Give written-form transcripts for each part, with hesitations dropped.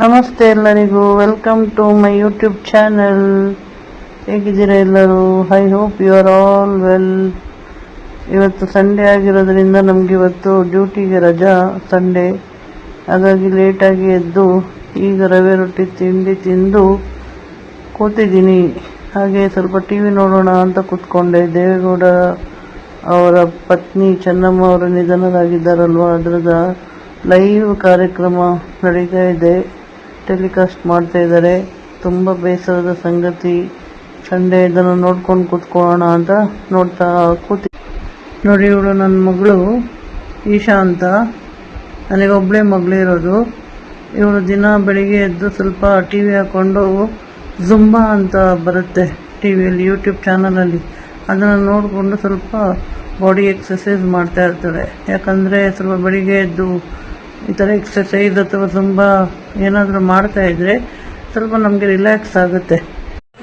ನಮಸ್ತೆ ಎಲ್ಲರಿಗೂ, welcome to my YouTube channel. ಹೇಗಿದ್ದೀರಾ ಎಲ್ಲರೂ? I hope you are all well. ಇವತ್ತು ಸಂಡೇ ಆಗಿರೋದ್ರಿಂದ ನಮಗೆ ಇವತ್ತು ಡ್ಯೂಟಿಗೆ ರಜಾ ಸಂಡೇ, ಹಾಗಾಗಿ ಲೇಟಾಗಿ ಎದ್ದು ಈಗ ರವೆ ರೊಟ್ಟಿ ತಿಂಡಿ ತಿಂದು ಕೂತಿದ್ದೀನಿ. ಹಾಗೆ ಸ್ವಲ್ಪ ಟಿ ವಿ ನೋಡೋಣ ಅಂತ ಕೂತ್ಕೊಂಡೆ. ದೇವೇಗೌಡ ಅವರ ಪತ್ನಿ ಚೆನ್ನಮ್ಮ ಅವರು ನಿಧನರಾಗಿದ್ದಾರಲ್ವ, ಅದರದ ಲೈವ್ ಕಾರ್ಯಕ್ರಮ ನಡೀತಾ ಇದೆ, ಟೆಲಿಕಾಸ್ಟ್ ಮಾಡ್ತಾ ಇದ್ದಾರೆ. ತುಂಬ ಬೇಸರದ ಸಂಗತಿ. ಸಂಡೇ ಇದನ್ನು ನೋಡ್ಕೊಂಡು ಕೂತ್ಕೊಳ್ಳೋಣ ಅಂತ ನೋಡ್ತಾ ಕೂತಿ ನೋಡಿ. ಇವಳು ನನ್ನ ಮಗಳು ಈಶಾ ಅಂತ, ನನಗೊಬ್ಬಳೇ ಮಗಳೇ ಇರೋದು. ಇವಳು ದಿನ ಬೆಳಿಗ್ಗೆ ಎದ್ದು ಸ್ವಲ್ಪ ಟಿ ವಿ ಹಾಕ್ಕೊಂಡು ಜುಂಬಾ ಅಂತ ಬರುತ್ತೆ ಟಿ ವಿಯಲ್ಲಿ, ಯೂಟ್ಯೂಬ್ ಚಾನಲಲ್ಲಿ, ಅದನ್ನು ನೋಡಿಕೊಂಡು ಸ್ವಲ್ಪ ಬಾಡಿ ಎಕ್ಸಸೈಸ್ ಮಾಡ್ತಾ ಇರ್ತಾಳೆ. ಯಾಕಂದರೆ ಸ್ವಲ್ಪ ಬೆಳಿಗ್ಗೆ ಎದ್ದು ಈ ಥರ ಎಕ್ಸಸೈಸ್ ಅಥವಾ ತುಂಬ ಏನಾದರೂ ಮಾಡ್ತಾ ಇದ್ದರೆ ಸ್ವಲ್ಪ ನಮಗೆ ರಿಲ್ಯಾಕ್ಸ್ ಆಗುತ್ತೆ.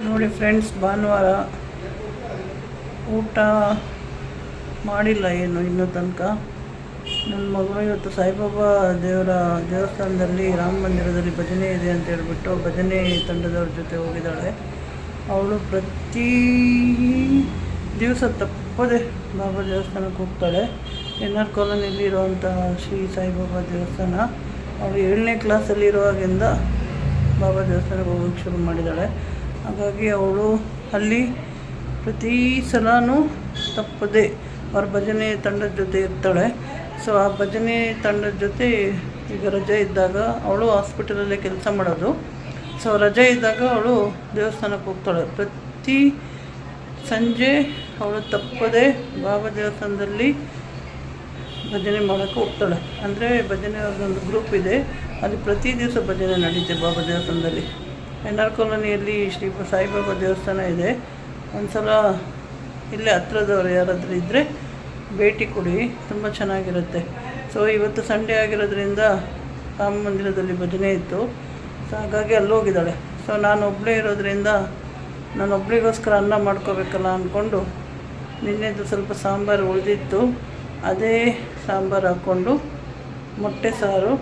ನೋಡಿ ಫ್ರೆಂಡ್ಸ್, ಭಾನುವಾರ ಊಟ ಮಾಡಿಲ್ಲ ಏನು ಇನ್ನೂ ತನಕ. ನನ್ನ ಮಗಳು ಇವತ್ತು ಸಾಯಿಬಾಬಾ ದೇವರ ದೇವಸ್ಥಾನದಲ್ಲಿ, ರಾಮ ಮಂದಿರದಲ್ಲಿ ಭಜನೆ ಇದೆ ಅಂತ ಹೇಳ್ಬಿಟ್ಟು ಭಜನೆ ತಂಡದವ್ರ ಜೊತೆ ಹೋಗಿದ್ದಾಳೆ. ಅವಳು ಪ್ರತಿ ದಿವಸ ತಪ್ಪದೆ ಬಾಬಾ ದೇವಸ್ಥಾನಕ್ಕೆ ಹೋಗ್ತಾಳೆ. ಎನ್.ಆರ್. ಕಾಲೋನಿಯಲ್ಲಿ ಇರುವಂಥ ಶ್ರೀ ಸಾಯಿಬಾಬಾ ದೇವಸ್ಥಾನ. ಅವಳು 7ನೇ ಕ್ಲಾಸಲ್ಲಿ ಇರುವಾಗಿಂದ ಬಾಬಾ ದೇವಸ್ಥಾನಕ್ಕೆ ಹೋಗೋಕ್ಕೆ ಶುರು ಮಾಡಿದ್ದಾಳೆ. ಹಾಗಾಗಿ ಅವಳು ಅಲ್ಲಿ ಪ್ರತಿ ಸಲನೂ ತಪ್ಪದೆ ಅವ್ರ ಭಜನೆ ತಂಡದ ಜೊತೆ ಇರ್ತಾಳೆ. ಸೊ ಆ ಭಜನೆ ತಂಡದ ಜೊತೆ ಈಗ ರಜೆ ಇದ್ದಾಗ, ಅವಳು ಹಾಸ್ಪಿಟಲಲ್ಲೇ ಕೆಲಸ ಮಾಡೋದು, ಸೊ ರಜೆ ಇದ್ದಾಗ ಅವಳು ದೇವಸ್ಥಾನಕ್ಕೆ ಹೋಗ್ತಾಳೆ. ಪ್ರತಿ ಸಂಜೆ ಅವಳು ತಪ್ಪದೆ ಬಾಬಾ ದೇವಸ್ಥಾನದಲ್ಲಿ ಭಜನೆ ಮಾಡೋಕ್ಕೆ ಹೋಗ್ತಾಳೆ. ಅಂದರೆ ಭಜನೆ ಅವ್ರದ್ದೊಂದು ಗ್ರೂಪ್ ಇದೆ, ಅಲ್ಲಿ ಪ್ರತಿ ದಿವಸ ಭಜನೆ ನಡೀತೆ ಬಾಬಾ ದೇವಸ್ಥಾನದಲ್ಲಿ. ಎನ್.ಆರ್. ಕಾಲೋನಿಯಲ್ಲಿ ಶ್ರೀ ಸಾಯಿಬಾಬಾ ದೇವಸ್ಥಾನ ಇದೆ. ಒಂದು ಸಲ ಇಲ್ಲೇ ಹತ್ರದವ್ರು ಯಾರಾದರೂ ಇದ್ದರೆ ಭೇಟಿ ಕೊಡಿ, ತುಂಬ ಚೆನ್ನಾಗಿರುತ್ತೆ. ಸೊ ಇವತ್ತು ಸಂಡೇ ಆಗಿರೋದ್ರಿಂದ ರಾಮ ಮಂದಿರದಲ್ಲಿ ಭಜನೆ ಇತ್ತು, ಸೊ ಹಾಗಾಗಿ ಅಲ್ಲೋಗಿದ್ದಾಳೆ. ಸೊ ನಾನು ಒಬ್ಬಳೇ ಇರೋದ್ರಿಂದ ನಾನೊಬ್ಬಳಿಗೋಸ್ಕರ ಅನ್ನ ಮಾಡ್ಕೋಬೇಕಲ್ಲ ಅಂದ್ಕೊಂಡು ನಿನ್ನೆದು ಸ್ವಲ್ಪ ಸಾಂಬಾರು ಉಳಿದಿತ್ತು, ಅದೇ ಸಾಂಬಾರು ಹಾಕ್ಕೊಂಡು ಮೊಟ್ಟೆ ಸಾರು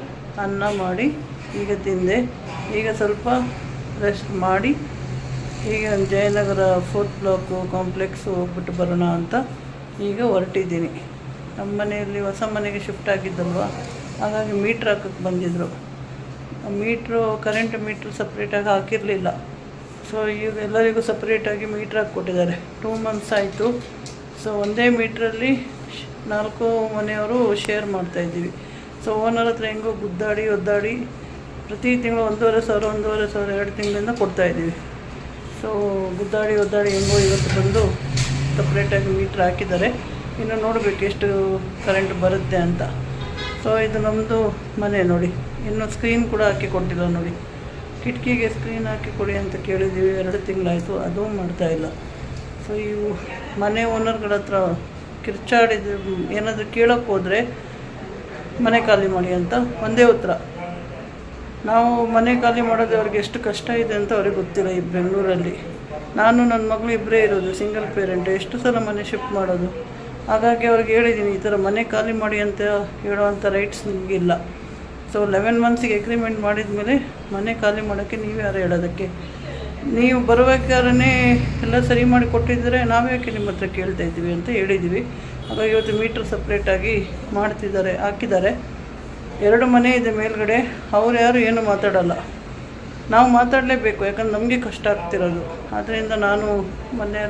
ಅನ್ನ ಮಾಡಿ ಈಗ ತಿಂದೆ. ಈಗ ಸ್ವಲ್ಪ ರೆಸ್ಟ್ ಮಾಡಿ ಈಗ ಜಯನಗರ 4th ಬ್ಲಾಕು ಕಾಂಪ್ಲೆಕ್ಸು ಹೋಗ್ಬಿಟ್ಟು ಬರೋಣ ಅಂತ ಈಗ ಹೊರಟಿದ್ದೀನಿ. ನಮ್ಮ ಮನೆಯಲ್ಲಿ ಹೊಸ ಮನೆಗೆ ಶಿಫ್ಟ್ ಆಗಿದ್ದಲ್ವ, ಹಾಗಾಗಿ ಮೀಟ್ರ್ ಹಾಕೋಕ್ಕೆ ಬಂದಿದ್ದರು. ಕರೆಂಟ್ ಮೀಟ್ರ್ ಸಪ್ರೇಟಾಗಿ ಹಾಕಿರಲಿಲ್ಲ. ಸೊ ಈಗ ಎಲ್ಲರಿಗೂ ಸಪ್ರೇಟಾಗಿ ಮೀಟ್ರ್ ಹಾಕ್ಕೊಟ್ಟಿದ್ದಾರೆ. 2 months ಆಯಿತು. ಸೊ ಒಂದೇ ಮೀಟ್ರಲ್ಲಿ 4 ಮನೆಯವರು ಶೇರ್ ಮಾಡ್ತಾಯಿದ್ದೀವಿ. ಸೊ ಓನರ್ ಹತ್ರ ಹೆಂಗೋ ಗುದ್ದಾಡಿ ಒದ್ದಾಡಿ ಪ್ರತಿ ತಿಂಗಳು 1,500 2 ತಿಂಗಳಿಂದ ಕೊಡ್ತಾಯಿದ್ದೀವಿ. ಸೊ ಗುದ್ದಾಡಿ ಒದ್ದಾಡಿ ಹೆಂಗೋ ಇವತ್ತು ಬಂದು ಸಪ್ರೇಟಾಗಿ ಮೀಟ್ರ್ ಹಾಕಿದ್ದಾರೆ. ಇನ್ನು ನೋಡಬೇಕು ಎಷ್ಟು ಕರೆಂಟ್ ಬರುತ್ತೆ ಅಂತ. ಸೊ ಇದು ನಮ್ಮದು ಮನೆ ನೋಡಿ. ಇನ್ನು ಸ್ಕ್ರೀನ್ ಕೂಡ ಹಾಕಿ ಕೊಟ್ಟಿಲ್ಲ ನೋಡಿ. ಕಿಟಕಿಗೆ ಸ್ಕ್ರೀನ್ ಹಾಕಿ ಕೊಡಿ ಅಂತ ಕೇಳಿದ್ದೀವಿ, 2 ತಿಂಗಳಾಯಿತು, ಅದೂ ಮಾಡ್ತಾಯಿಲ್ಲ. ಸೊ ಇವು ಮನೆ ಓನರ್ಗಳ ಹತ್ರ ಕಿರ್ಚಾಡಿದ್ರು, ಏನಾದರೂ ಕೇಳೋಕ್ಕೆ ಹೋದರೆ ಮನೆ ಖಾಲಿ ಮಾಡಿ ಅಂತ ಒಂದೇ ಉತ್ತರ. ನಾವು ಮನೆ ಖಾಲಿ ಮಾಡೋದು ಅವ್ರಿಗೆ ಎಷ್ಟು ಕಷ್ಟ ಇದೆ ಅಂತ ಅವ್ರಿಗೆ ಗೊತ್ತಿಲ್ಲ. ಈ ಬೆಂಗಳೂರಲ್ಲಿ ನಾನು ನನ್ನ ಮಗಳು ಇಬ್ಬರೇ ಇರೋದು, ಸಿಂಗಲ್ ಪೇರೆಂಟ್, ಎಷ್ಟು ಸಲ ಮನೆ ಶಿಫ್ಟ್ ಮಾಡೋದು. ಹಾಗಾಗಿ ಅವ್ರಿಗೆ ಹೇಳಿದ್ದೀನಿ, ಈ ಥರ ಮನೆ ಖಾಲಿ ಮಾಡಿ ಅಂತ ಹೇಳೋವಂಥ ರೈಟ್ಸ್ ನಿಮಗಿಲ್ಲ. ಸೊ 11 monthsಗೆ ಅಗ್ರಿಮೆಂಟ್ ಮಾಡಿದ ಮೇಲೆ ಮನೆ ಖಾಲಿ ಮಾಡೋಕ್ಕೆ ನೀವು ಯಾರು ಹೇಳೋದಕ್ಕೆ? ನೀವು ಬರುವಾಗಲೇ ಎಲ್ಲ ಸರಿ ಮಾಡಿ ಕೊಟ್ಟಿದ್ದರೆ ನಾವ್ಯಾಕೆ ನಿಮ್ಮ ಹತ್ರ ಕೇಳ್ತಾ ಇದ್ದೀವಿ ಅಂತ ಹೇಳಿದ್ದೀವಿ. ಹಾಗಾಗಿ ಇವತ್ತು ಮೀಟ್ರ್ ಸಪ್ರೇಟಾಗಿ ಹಾಕಿದ್ದಾರೆ. 2 ಮನೆ ಇದೆ ಮೇಲ್ಗಡೆ. ಅವ್ರು ಯಾರು ಏನು ಮಾತಾಡಲ್ಲ, ನಾವು ಮಾತಾಡಲೇಬೇಕು, ಯಾಕಂದ್ರೆ ನಮಗೆ ಕಷ್ಟ ಆಗ್ತಿರೋದು. ಆದ್ದರಿಂದ ನಾನು ಮೊನ್ನೆ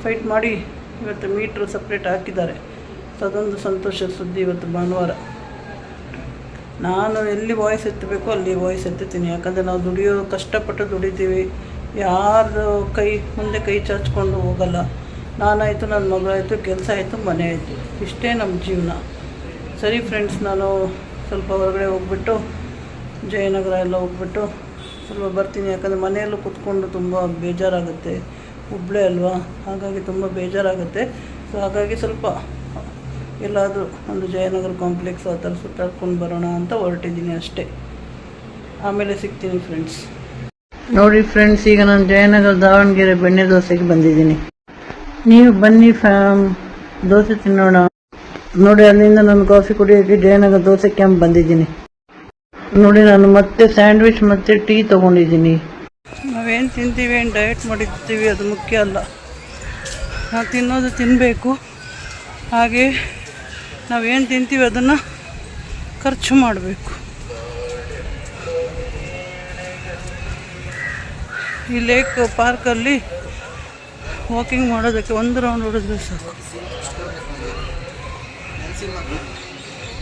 ಫೈಟ್ ಮಾಡಿ ಇವತ್ತು ಮೀಟ್ರ್ ಸಪ್ರೇಟ್ ಹಾಕಿದ್ದಾರೆ. ಸೊ ಅದೊಂದು ಸಂತೋಷ ಸುದ್ದಿ. ಇವತ್ತು ಭಾನುವಾರ ನಾನು ಎಲ್ಲಿ ವಾಯ್ಸ್ ಎತ್ತಬೇಕೋ ಅಲ್ಲಿ ವಾಯ್ಸ್ ಎತ್ತುತ್ತೀನಿ. ಯಾಕಂದರೆ ನಾವು ಕಷ್ಟಪಟ್ಟು ದುಡಿತೀವಿ, ಯಾರು ಮುಂದೆ ಕೈ ಚಾಚ್ಕೊಂಡು ಹೋಗಲ್ಲ. ನಾನಾಯಿತು, ನನ್ನ ಮಗಳಾಯಿತು, ಕೆಲಸ ಆಯಿತು, ಮನೆ ಆಯಿತು, ಇಷ್ಟೇ ನಮ್ಮ ಜೀವನ. ಸರಿ ಫ್ರೆಂಡ್ಸ್, ನಾನು ಸ್ವಲ್ಪ ಹೊರಗಡೆ ಹೋಗ್ಬಿಟ್ಟು ಜಯನಗರ ಎಲ್ಲ ಹೋಗ್ಬಿಟ್ಟು ಸ್ವಲ್ಪ ಬರ್ತೀನಿ. ಯಾಕಂದರೆ ಮನೆಯಲ್ಲೂ ಕೂತ್ಕೊಂಡು ತುಂಬ ಬೇಜಾರಾಗುತ್ತೆ, ಒಬ್ಬಳೇ ಅಲ್ವಾ, ಹಾಗಾಗಿ ತುಂಬ ಬೇಜಾರಾಗುತ್ತೆ. ಸೊ ಹಾಗಾಗಿ ಸ್ವಲ್ಪ ಎಲ್ಲಾದರೂ ಒಂದು ಜಯನಗರ ಕಾಂಪ್ಲೆಕ್ಸ್ ಆ ಥರ ಸುತ್ತಾಡ್ಕೊಂಡು ಬರೋಣ ಅಂತ ಹೊರಟಿದ್ದೀನಿ ಅಷ್ಟೇ. ಆಮೇಲೆ ಸಿಗ್ತೀನಿ ಫ್ರೆಂಡ್ಸ್. ನೋಡಿ ಫ್ರೆಂಡ್ಸ್, ಈಗ ನಾನು ಜಯನಗರ ದಾವಣಗೆರೆ ಬೆಣ್ಣೆ ದೋಸೆಗೆ ಬಂದಿದ್ದೀನಿ. ನೀವು ಬನ್ನಿ ದೋಸೆ ತಿನ್ನೋಣ. ನೋಡಿ, ಅಲ್ಲಿಂದ ನಾನು ಕಾಫಿ ಕುಡಿಯೋಕ್ಕೆ ಜಯನಗರ ದೋಸೆ ಕ್ಯಾಂಪ್ ಬಂದಿದ್ದೀನಿ. ನೋಡಿ ನಾನು ಮತ್ತೆ ಸ್ಯಾಂಡ್ವಿಚ್ ಮತ್ತು ಟೀ ತೊಗೊಂಡಿದ್ದೀನಿ. ನಾವೇನು ತಿಂತೀವಿ, ಏನು ಡಯಟ್ ಮಾಡಿರ್ತೀವಿ ಅದು ಮುಖ್ಯ ಅಲ್ಲ. ನಾವು ತಿನ್ನೋದು ತಿನ್ನಬೇಕು. ಹಾಗೆ ನಾವೇನು ತಿಂತೀವಿ ಅದನ್ನು ಖರ್ಚು ಮಾಡಬೇಕು. ಈ ಲೇಕ್ ಪಾರ್ಕಲ್ಲಿ ವಾಕಿಂಗ್ ಮಾಡೋದಕ್ಕೆ 1 ರೌಂಡ್ ಹೊಡೆದ್ರೆ ಸಾಕು.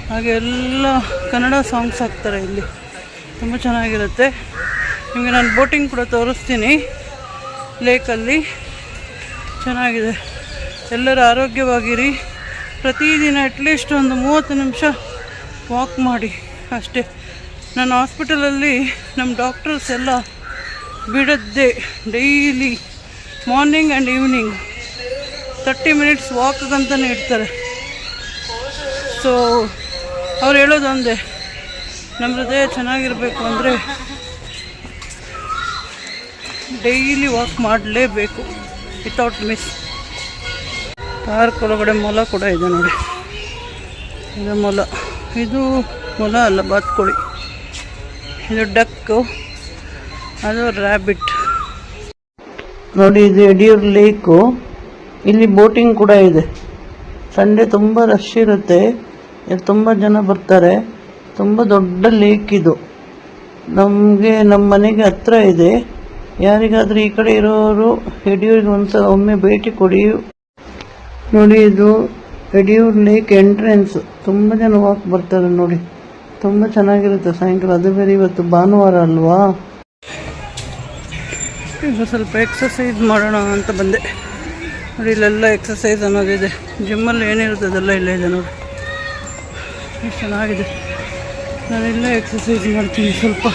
ಹಾಗೆ ಎಲ್ಲ ಕನ್ನಡ ಸಾಂಗ್ಸ್ ಹಾಕ್ತಾರೆ ಇಲ್ಲಿ, ತುಂಬ ಚೆನ್ನಾಗಿರುತ್ತೆ. ನಿಮಗೆ ನಾನು ಬೋಟಿಂಗ್ ಕೂಡ ತೋರಿಸ್ತೀನಿ. ಲೇಕಲ್ಲಿ ಚೆನ್ನಾಗಿದೆ. ಎಲ್ಲರೂ ಆರೋಗ್ಯವಾಗಿರಿ. ಪ್ರತಿದಿನ ಅಟ್ಲೀಸ್ಟ್ ಒಂದು 30 ನಿಮಿಷ ವಾಕ್ ಮಾಡಿ ಅಷ್ಟೇ. ನನ್ನ ಹಾಸ್ಪಿಟಲಲ್ಲಿ ನಮ್ಮ ಡಾಕ್ಟರ್ಸ್ ಎಲ್ಲ ಬಿಡದ್ದೆ daily morning and evening 30 minutes ವಾಕ್ಗಂತಲೇ ಇಡ್ತಾರೆ. ಸೊ ಅವ್ರು ಹೇಳೋದು ಒಂದೇ, ನಮ್ಮ ಹೃದಯ ಚೆನ್ನಾಗಿರಬೇಕು ಅಂದರೆ ಡೈಲಿ ವಾಕ್ ಮಾಡಲೇಬೇಕು ವಿತೌಟ್ ಮಿಸ್. ಪಾರ್ಕ್ ಒಳಗಡೆ ಮೊಲ ಕೂಡ ಇದೆ ನೋಡಿ. ಇದು ಮೊಲ, ಇದು ಮೊಲ ಅಲ್ಲ, ಬಾತುಕೋಳಿ. ಇದು ಡಕ್ಕು, ಅದು ರ್ಯಾಬಿಟ್. ನೋಡಿ ಇದು ಯಡಿಯೂರು ಲೇಕು. ಇಲ್ಲಿ ಬೋಟಿಂಗ್ ಕೂಡ ಇದೆ. ಸಂಡೇ ತುಂಬ ರಶ್ ಇರುತ್ತೆ, ಇಲ್ಲಿ ತುಂಬ ಜನ ಬರ್ತಾರೆ. ತುಂಬ ದೊಡ್ಡ ಲೇಕ್ ಇದು. ನಮ್ಮ ಮನೆಗೆ ಹತ್ರ ಇದೆ. ಯಾರಿಗಾದರೂ ಈ ಕಡೆ ಇರೋರು ಯಡಿಯೂರಿಗೆ ಒಮ್ಮೆ ಭೇಟಿ ಕೊಡಿ. ನೋಡಿ ಇದು ಯಡಿಯೂರು ಲೇಕ್ ಎಂಟ್ರೆನ್ಸ್. ತುಂಬ ಜನ ವಾಕ್ ಬರ್ತಾರೆ ನೋಡಿ, ತುಂಬ ಚೆನ್ನಾಗಿರುತ್ತೆ ಸಾಯಂಕಾಲ. ಅದು ಬೇರೆ ಇವತ್ತು ಭಾನುವಾರ ಅಲ್ವಾ. ಈಗ ಸ್ವಲ್ಪ ಎಕ್ಸಸೈಸ್ ಮಾಡೋಣ ಅಂತ ಬಂದೆ. ನೋಡಿ ಇಲ್ಲೆಲ್ಲ ಎಕ್ಸಸೈಸ್ ಅನ್ನೋದಿದೆ. ಜಿಮ್ಮಲ್ಲಿ ಏನಿರುತ್ತೆ ಅದೆಲ್ಲ ಇಲ್ಲೇ ಇದೆ ನೋಡಿ, ಎಷ್ಟು ಚೆನ್ನಾಗಿದೆ. ನಾನಿಲ್ಲೇ ಎಕ್ಸಸೈಸ್ ಮಾಡ್ತೀನಿ ಸ್ವಲ್ಪ.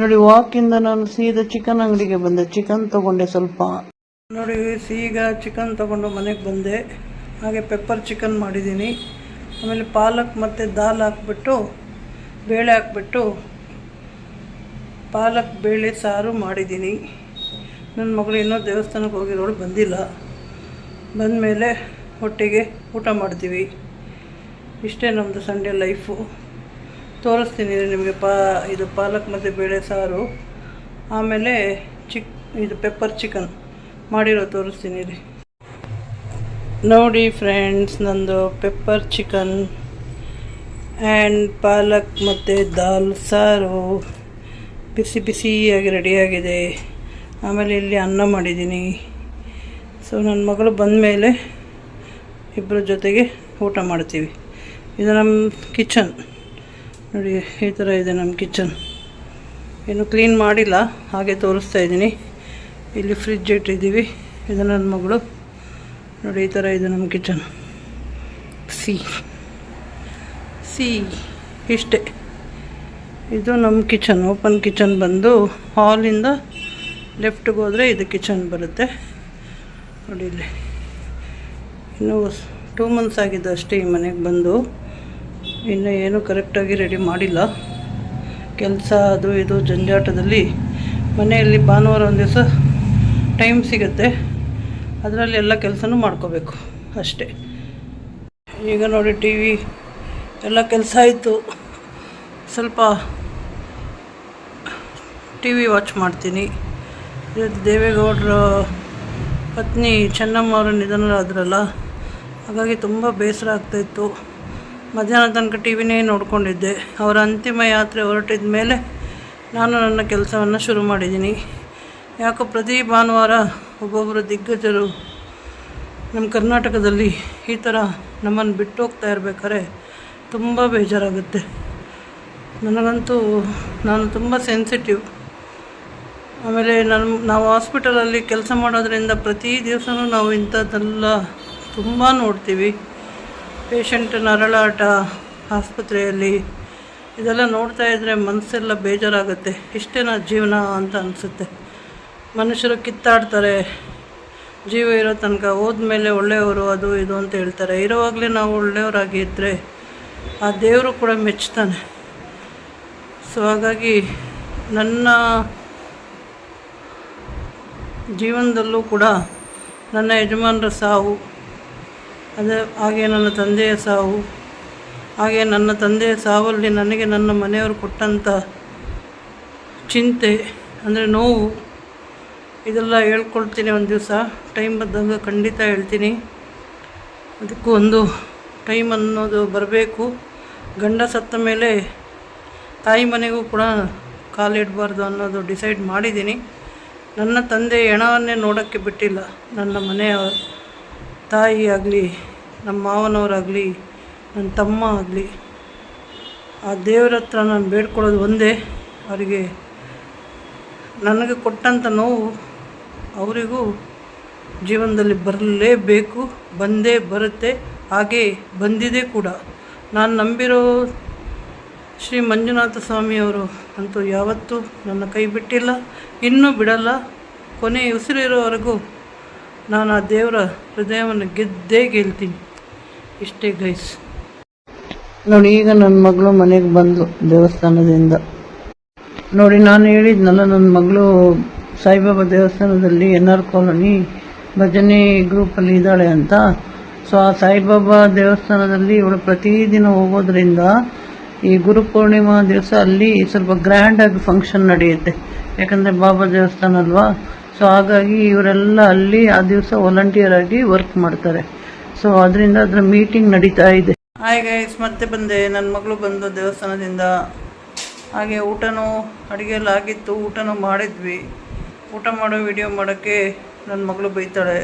ನೋಡಿ ವಾಕಿಂದ ನಾನು ಸೀದಾ ಚಿಕನ್ ಅಂಗಡಿಗೆ ಬಂದೆ. ಚಿಕನ್ ತೊಗೊಂಡೆ ಸ್ವಲ್ಪ. ನೋಡಿ ಈಗ ಚಿಕನ್ ತೊಗೊಂಡು ಮನೆಗೆ ಬಂದೆ. ಹಾಗೆ ಪೆಪ್ಪರ್ ಚಿಕನ್ ಮಾಡಿದ್ದೀನಿ. ಆಮೇಲೆ ಪಾಲಕ್ ಮತ್ತು ದಾಲ್ ಹಾಕ್ಬಿಟ್ಟು, ಬೇಳೆ ಹಾಕ್ಬಿಟ್ಟು ಪಾಲಕ್ ಬೇಳೆ ಸಾರು ಮಾಡಿದ್ದೀನಿ. ನನ್ನ ಮಗಳು ಇನ್ನೂ ದೇವಸ್ಥಾನಕ್ಕೆ ಹೋಗಿರೋಳು, ಬಂದಿಲ್ಲ. ಬಂದಮೇಲೆ ಒಟ್ಟಿಗೆ ಊಟ ಮಾಡ್ತೀವಿ. ಇಷ್ಟೇ ನಮ್ಮದು ಸಂಡೇ ಲೈಫು. ತೋರಿಸ್ತೀನಿ ನಿಮಗೆ. ಇದು ಪಾಲಕ್ ಮತ್ತು ಬೇಳೆ ಸಾರು, ಆಮೇಲೆ ಇದು ಪೆಪ್ಪರ್ ಚಿಕನ್ ಮಾಡಿರೋ ತೋರಿಸ್ತೀನಿ ರೀ. ನೋಡಿ ಫ್ರೆಂಡ್ಸ್, ನಂದು ಪೆಪ್ಪರ್ ಚಿಕನ್ ಆ್ಯಂಡ್ ಪಾಲಕ್ ಮತ್ತು ದಾಲ್ ಸಾರು ಬಿಸಿ ಬಿಸಿಯಾಗಿ ರೆಡಿಯಾಗಿದೆ. ಆಮೇಲೆ ಇಲ್ಲಿ ಅನ್ನ ಮಾಡಿದ್ದೀನಿ. ಸೊ ನನ್ನ ಮಗಳು ಬಂದ ಮೇಲೆ ಇಬ್ಬರ ಜೊತೆಗೆ ಊಟ ಮಾಡ್ತೀವಿ. ಇದು ನಮ್ಮ ಕಿಚನ್ ನೋಡಿ, ಈ ಥರ ಇದೆ ನಮ್ಮ ಕಿಚನ್. ಏನು ಕ್ಲೀನ್ ಮಾಡಿಲ್ಲ, ಹಾಗೆ ತೋರಿಸ್ತಾ ಇದ್ದೀನಿ. ಇಲ್ಲಿ ಫ್ರಿಡ್ಜ್ ಇಟ್ಟಿದ್ದೀವಿ. ಇದು ನನ್ನ ಮಗಳು ನೋಡಿ, ಈ ಥರ ಇದೆ ನಮ್ಮ ಕಿಚನ್. ಇಷ್ಟೇ. ಇದು ನಮ್ಮ ಕಿಚನ್. ಓಪನ್ ಕಿಚನ್ ಬಂದು ಹಾಲಿಂದ ಲೆಫ್ಟ್ಗೆ ಹೋದರೆ ಇದು ಕಿಚನ್ ಬರುತ್ತೆ ನೋಡಿ. ಇಲ್ಲಿ ಇನ್ನೂ 2 ಮಂತ್ಸ್ ಆಗಿದ್ದು ಅಷ್ಟೇ ಈ ಮನೆಗೆ ಬಂದು. ಇನ್ನೂ ಏನೂ ಕರೆಕ್ಟಾಗಿ ರೆಡಿ ಮಾಡಿಲ್ಲ. ಕೆಲಸ ಅದು ಇದು ಜಂಜಾಟದಲ್ಲಿ ಮನೆಯಲ್ಲಿ ಭಾನುವಾರ ಒಂದು ದಿವಸ ಟೈಮ್ ಸಿಗುತ್ತೆ, ಅದರಲ್ಲಿ ಎಲ್ಲ ಕೆಲಸನೂ ಮಾಡ್ಕೋಬೇಕು ಅಷ್ಟೇ. ಈಗ ನೋಡಿ ಟಿ ವಿ ಎಲ್ಲ ಕೆಲಸ ಆಯಿತು. ಸ್ವಲ್ಪ ಟಿ ವಿ ವಾಚ್ ಮಾಡ್ತೀನಿ. ದೇವೇಗೌಡರ ಪತ್ನಿ ಚೆನ್ನಮ್ಮ ಅವರ ನಿಧನರಾದ್ರಲ್ಲ, ಹಾಗಾಗಿ ತುಂಬ ಬೇಸರ ಆಗ್ತಾಯಿತ್ತು. ಮಧ್ಯಾಹ್ನ ತನಕ ಟಿ ವಿನೇ ನೋಡ್ಕೊಂಡಿದ್ದೆ. ಅವರ ಅಂತಿಮ ಯಾತ್ರೆ ಹೊರಟಿದ ಮೇಲೆ ನಾನು ನನ್ನ ಕೆಲಸವನ್ನು ಶುರು ಮಾಡಿದ್ದೀನಿ. ಯಾಕೋ ಪ್ರತಿ ಭಾನುವಾರ ಒಬ್ಬೊಬ್ಬರು ದಿಗ್ಗಜರು ನಮ್ಮ ಕರ್ನಾಟಕದಲ್ಲಿ ಈ ಥರ ನಮ್ಮನ್ನು ಬಿಟ್ಟು ಹೋಗ್ತಾ ಇರ್ಬೇಕಾದ್ರೆ ತುಂಬ ಬೇಜಾರಾಗುತ್ತೆ. ನನಗಂತೂ ನಾನು ತುಂಬ ಸೆನ್ಸಿಟಿವ್. ಆಮೇಲೆ ನಾವು ಹಾಸ್ಪಿಟಲಲ್ಲಿ ಕೆಲಸ ಮಾಡೋದ್ರಿಂದ ಪ್ರತಿ ದಿವಸವೂ ನಾವು ಇಂಥದ್ದೆಲ್ಲ ತುಂಬ ನೋಡ್ತೀವಿ. ಪೇಷಂಟ್ ನರಳಾಟ ಆಸ್ಪತ್ರೆಯಲ್ಲಿ ಇದೆಲ್ಲ ನೋಡ್ತಾ ಇದ್ದರೆ ಮನಸ್ಸೆಲ್ಲ ಬೇಜಾರಾಗುತ್ತೆ. ಇಷ್ಟೇನಾ ಜೀವನ ಅಂತ ಅನಿಸುತ್ತೆ. ಮನುಷ್ಯರು ಕಿತ್ತಾಡ್ತಾರೆ ಜೀವ ಇರೋ ತನಕ. ಹೋದ್ಮೇಲೆ ಒಳ್ಳೆಯವರು ಅದು ಇದು ಅಂತ ಹೇಳ್ತಾರೆ. ಇರೋವಾಗಲೇ ನಾವು ಒಳ್ಳೆಯವರಾಗಿ ಇದ್ದರೆ ಆ ದೇವರು ಕೂಡ ಮೆಚ್ತಾನೆ. ಸೊ ಹಾಗಾಗಿ ನನ್ನ ಜೀವನದಲ್ಲೂ ಕೂಡ ನನ್ನ ಯಜಮಾನರ ಸಾವು, ಅದೇ ಹಾಗೆ ನನ್ನ ತಂದೆಯ ಸಾವು, ಹಾಗೆ ನನ್ನ ತಂದೆಯ ಸಾವಲ್ಲಿ ನನಗೆ ನನ್ನ ಮನೆಯವರು ಕೊಟ್ಟಂಥ ಚಿಂತೆ ಅಂದರೆ ನೋವು ಇದೆಲ್ಲ ಹೇಳ್ಕೊಳ್ತೀನಿ. ಒಂದು ದಿವಸ ಟೈಮ್ ಬಂದಾಗ ಖಂಡಿತ ಹೇಳ್ತೀನಿ. ಅದಕ್ಕೂ ಒಂದು ಟೈಮ್ ಅನ್ನೋದು ಬರಬೇಕು. ಗಂಡ ಸತ್ತ ಮೇಲೆ ತಾಯಿ ಮನೆಗೂ ಕೂಡ ಕಾಲಿಡಬಾರ್ದು ಅನ್ನೋದು ಡಿಸೈಡ್ ಮಾಡಿದ್ದೀನಿ. ನನ್ನ ತಂದೆ ಹೆಣವನ್ನೇ ನೋಡೋಕ್ಕೆ ಬಿಟ್ಟಿಲ್ಲ. ನನ್ನ ಮನೆಯ ತಾಯಿ ಆಗಲಿ, ನಮ್ಮ ಮಾವನವರಾಗಲಿ, ನನ್ನ ತಮ್ಮ ಆಗಲಿ, ಆ ದೇವರ ಹತ್ರ ನಾನು ಬೇಡ್ಕೊಳ್ಳೋದು ಒಂದೇ, ಅವರಿಗೆ ನನಗೆ ಕೊಟ್ಟಂಥ ನೋವು ಅವರಿಗೂ ಜೀವನದಲ್ಲಿ ಬರಲೇಬೇಕು, ಬಂದೇ ಬರುತ್ತೆ, ಹಾಗೇ ಬಂದಿದೆ ಕೂಡ. ನಾನು ನಂಬಿರೋ ಶ್ರೀ ಮಂಜುನಾಥ ಸ್ವಾಮಿಯವರು ಅಂತೂ ಯಾವತ್ತೂ ನನ್ನ ಕೈ ಬಿಟ್ಟಿಲ್ಲ, ಇನ್ನೂ ಬಿಡಲ್ಲ. ಕೊನೆ ಉಸಿರಿರೋವರೆಗೂ ನಾನು ಆ ದೇವರ ಹೃದಯವನ್ನು ಗೆದ್ದೇ ಗೆಲ್ತೀನಿ. ಇಷ್ಟೇ ಗೈಸ್. ನೋಡಿ, ಈಗ ನನ್ನ ಮಗಳು ಮನೆಗೆ ಬಂದಳು ದೇವಸ್ಥಾನದಿಂದ. ನೋಡಿ, ನಾನು ಹೇಳಿದ್ನಲ್ಲ ನನ್ನ ಮಗಳು ಸಾಯಿಬಾಬಾ ದೇವಸ್ಥಾನದಲ್ಲಿ NR ಕಾಲೋನಿ ಭಜನೆ ಗ್ರೂಪಲ್ಲಿ ಇದ್ದಾಳೆ ಅಂತ. ಸೊ ಆ ಸಾಯಿಬಾಬಾ ದೇವಸ್ಥಾನದಲ್ಲಿ ಇವಳು ಪ್ರತಿದಿನ ಹೋಗೋದ್ರಿಂದ ಈ ಗುರುಪೂರ್ಣಿಮಾ ದಿವಸ ಅಲ್ಲಿ ಸ್ವಲ್ಪ ಗ್ರ್ಯಾಂಡಾಗಿ ಫಂಕ್ಷನ್ ನಡೆಯುತ್ತೆ. ಯಾಕಂದರೆ ಬಾಬಾ ದೇವಸ್ಥಾನ ಅಲ್ವಾ. ಸೊ ಹಾಗಾಗಿ ಇವರೆಲ್ಲ ಅಲ್ಲಿ ಆ ದಿವಸ ವಾಲಂಟಿಯರ್ ಆಗಿ ವರ್ಕ್ ಮಾಡ್ತಾರೆ. ಸೊ ಅದರಿಂದ ಅದರ ಮೀಟಿಂಗ್ ನಡೀತಾ ಇದೆ. ಹಾಯ್ ಗೈಸ್, ಮತ್ತೆ ಬಂದೆ. ನನ್ನ ಮಗಳು ಬಂದು ದೇವಸ್ಥಾನದಿಂದ. ಹಾಗೆ ಊಟನೂ ಅಡುಗೆ ಎಲ್ಲ ಆಗಿತ್ತು, ಊಟನೂ ಮಾಡಿದ್ವಿ. ಊಟ ಮಾಡೋ ವಿಡಿಯೋ ಮಾಡೋಕ್ಕೆ ನನ್ನ ಮಗಳು ಬೈತಾಳೆ.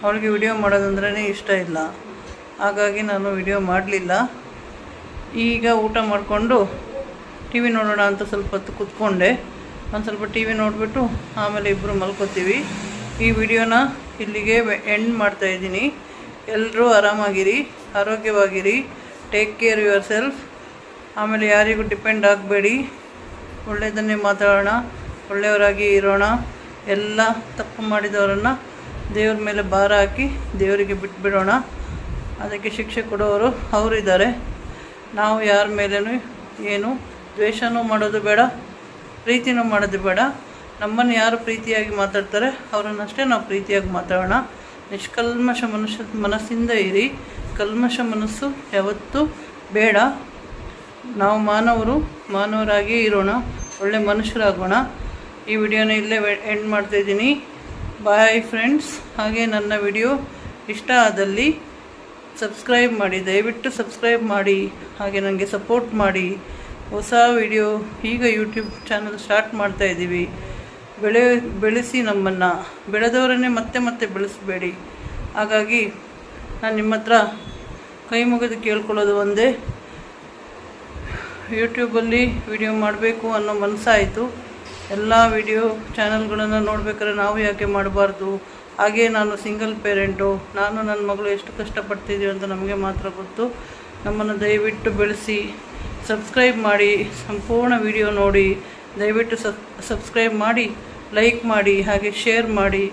ಅವಳಿಗೆ ವಿಡಿಯೋ ಮಾಡೋದಂದ್ರೇ ಇಷ್ಟ ಇಲ್ಲ, ಹಾಗಾಗಿ ನಾನು ವಿಡಿಯೋ ಮಾಡಲಿಲ್ಲ. ಈಗ ಊಟ ಮಾಡಿಕೊಂಡು ಟಿ ವಿ ನೋಡೋಣ ಅಂತ ಸ್ವಲ್ಪ ಹೊತ್ತು ಕೂತ್ಕೊಂಡೆ. ಒಂದು ಸ್ವಲ್ಪ ಟಿ ವಿ ನೋಡಿಬಿಟ್ಟು ಆಮೇಲೆ ಇಬ್ಬರು ಮಲ್ಕೋತೀವಿ. ಈ ವಿಡಿಯೋನ ಇಲ್ಲಿಗೆ ಎಂಡ್ ಮಾಡ್ತಾಯಿದ್ದೀನಿ. ಎಲ್ಲರೂ ಆರಾಮಾಗಿರಿ, ಆರೋಗ್ಯವಾಗಿರಿ, ಟೇಕ್ ಕೇರ್ ಯುವರ್ ಸೆಲ್ಫ್. ಆಮೇಲೆ ಯಾರಿಗೂ ಡಿಪೆಂಡ್ ಆಗಬೇಡಿ, ಒಳ್ಳೆಯದನ್ನೇ ಮಾತಾಡೋಣ, ಒಳ್ಳೆಯವರಾಗಿ ಇರೋಣ. ಎಲ್ಲ ತಪ್ಪು ಮಾಡಿದವರನ್ನು ದೇವ್ರ ಮೇಲೆ ಭಾರ ಹಾಕಿ ದೇವರಿಗೆ ಬಿಟ್ಬಿಡೋಣ. ಅದಕ್ಕೆ ಶಿಕ್ಷೆ ಕೊಡೋರು ಅವರಿದ್ದಾರೆ. ನಾವು ಯಾರ ಮೇಲೇನೂ ಏನು ದ್ವೇಷನೂ ಮಾಡೋದು ಬೇಡ, ಪ್ರೀತಿನೂ ಮಾಡೋದು ಬೇಡ. ನಮ್ಮನ್ನು ಯಾರು ಪ್ರೀತಿಯಾಗಿ ಮಾತಾಡ್ತಾರೆ ಅವರನ್ನಷ್ಟೇ ನಾವು ಪ್ರೀತಿಯಾಗಿ ಮಾತಾಡೋಣ. ನಿಷ್ಕಲ್ಮಶ ಮನಸ್ಸಿಂದ ಇರಿ. ಕಲ್ಮಶ ಮನಸ್ಸು ಯಾವತ್ತೂ ಬೇಡ. ನಾವು ಮಾನವರಾಗಿಯೇ ಇರೋಣ, ಒಳ್ಳೆ ಮನುಷ್ಯರಾಗೋಣ. ಈ ವಿಡಿಯೋನ ಇಲ್ಲೇ ಎಂಡ್ ಮಾಡ್ತಾಯಿದ್ದೀನಿ. Bye friends. ಹಾಗೆ ನನ್ನ ವಿಡಿಯೋ ಇಷ್ಟ ಆದಲ್ಲಿ ಸಬ್ಸ್ಕ್ರೈಬ್ ಮಾಡಿ, ದಯವಿಟ್ಟು ಸಬ್ಸ್ಕ್ರೈಬ್ ಮಾಡಿ. ಹಾಗೆ ನನಗೆ ಸಪೋರ್ಟ್ ಮಾಡಿ. ಹೊಸ ವಿಡಿಯೋ ಈಗ ಯೂಟ್ಯೂಬ್ ಚಾನಲ್ ಸ್ಟಾರ್ಟ್ ಮಾಡ್ತಾಯಿದ್ದೀವಿ. ಬೆಳೆಸಿ ನಮ್ಮನ್ನು. ಬೆಳೆದವರನ್ನೇ ಮತ್ತೆ ಬೆಳೆಸಬೇಡಿ. ಹಾಗಾಗಿ ನಾನು ನಿಮ್ಮ ಹತ್ರ ಕೈ ಮುಗಿದು ಕೇಳ್ಕೊಳ್ಳೋದು ಒಂದೇ, ಯೂಟ್ಯೂಬಲ್ಲಿ ವಿಡಿಯೋ ಮಾಡಬೇಕು ಅನ್ನೋ ಮನಸ್ಸಾಯಿತು. ಎಲ್ಲ ವಿಡಿಯೋ ಚಾನಲ್ಗಳನ್ನು ನೋಡ್ಬೇಕಾದ್ರೆ ನಾವು ಯಾಕೆ ಮಾಡಬಾರ್ದು? ಹಾಗೆ ನಾನು ಸಿಂಗಲ್ ಪೇರೆಂಟು. ನಾನು ನನ್ನ ಮಗಳು ಎಷ್ಟು ಕಷ್ಟಪಡ್ತಿದ್ದೀವಿ ಅಂತ ನಮಗೆ ಮಾತ್ರ ಗೊತ್ತು. ನಮ್ಮನ್ನು ದಯವಿಟ್ಟು ಬೆಳೆಸಿ, ಸಬ್ಸ್ಕ್ರೈಬ್ ಮಾಡಿ, ಸಂಪೂರ್ಣ ವಿಡಿಯೋ ನೋಡಿ. ದಯವಿಟ್ಟು ಸಬ್ಸ್ಕ್ರೈಬ್ ಮಾಡಿ, ಲೈಕ್ ಮಾಡಿ, ಹಾಗೆ ಶೇರ್ ಮಾಡಿ.